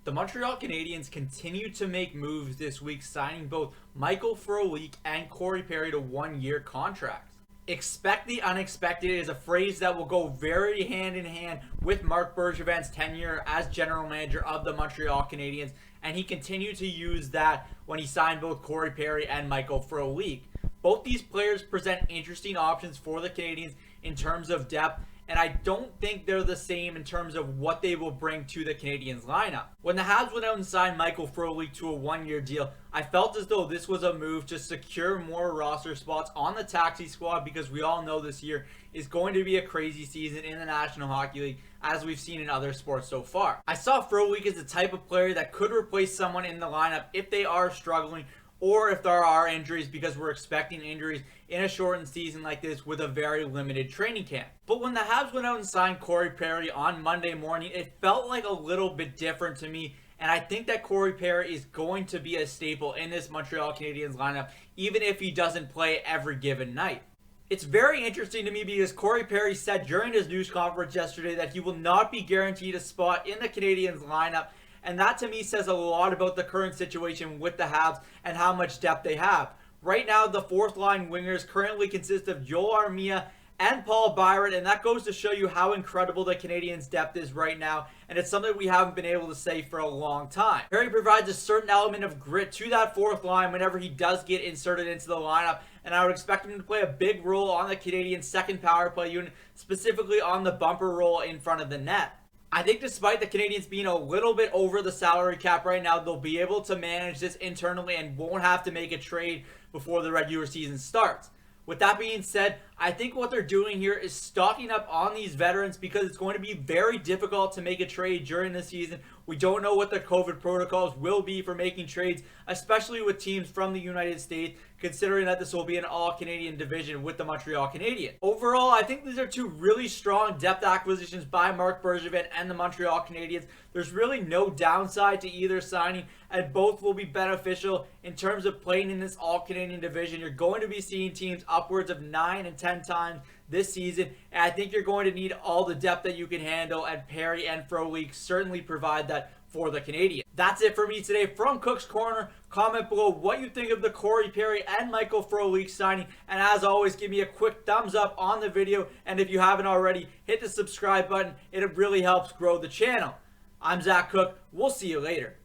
The Montreal Canadiens continue to make moves this week, signing both Michael Frolik and Corey Perry to one-year contracts. Expect the unexpected is a phrase that will go very hand in hand with Marc Bergevin's tenure as general manager of the Montreal Canadiens, and he continued to use that when he signed both Corey Perry and Michael Frolik. Both these players present interesting options for the Canadiens in terms of depth, and I don't think they're the same in terms of what they will bring to the Canadiens lineup. When the Habs went out and signed Michael Frolik to a one-year deal, I felt as though this was a move to secure more roster spots on the taxi squad, because we all know this year is going to be a crazy season in the National Hockey League, as we've seen in other sports so far. I saw Frolik as the type of player that could replace someone in the lineup if they are struggling, or if there are injuries, because we're expecting injuries in a shortened season like this with a very limited training camp. But when the Habs went out and signed Corey Perry on Monday morning, it felt like a little bit different to me, and I think that Corey Perry is going to be a staple in this Montreal Canadiens lineup, even if he doesn't play every given night. It's very interesting to me because Corey Perry said during his news conference yesterday that he will not be guaranteed a spot in the Canadiens lineup, and that to me says a lot about the current situation with the Habs and how much depth they have. Right now, the fourth line wingers currently consist of Joel Armia and Paul Byron, and that goes to show you how incredible the Canadiens' depth is right now, and it's something we haven't been able to say for a long time. Perry provides a certain element of grit to that fourth line whenever he does get inserted into the lineup, and I would expect him to play a big role on the Canadiens' second power play unit, specifically on the bumper role in front of the net. I think despite the Canadiens being a little bit over the salary cap right now, they'll be able to manage this internally and won't have to make a trade before the regular season starts. With that being said, I think what they're doing here is stocking up on these veterans, because it's going to be very difficult to make a trade during the season. We don't know what the COVID protocols will be for making trades, especially with teams from the United States, considering that this will be an all-Canadian division with the Montreal Canadiens. Overall, I think these are two really strong depth acquisitions by Marc Bergevin and the Montreal Canadiens. There's really no downside to either signing, and both will be beneficial in terms of playing in this all-Canadian division. You're going to be seeing teams upwards of 9 and 10 times this season, and I think you're going to need all the depth that you can handle, and Perry and Frolik certainly provide that for the Canadiens. That's it for me today from Cook's Corner. Comment below what you think of the Corey Perry and Michael Frolik signing, and as always, give me a quick thumbs up on the video, and if you haven't already, hit the subscribe button. It really helps grow the channel. I'm Zach Cook. We'll see you later.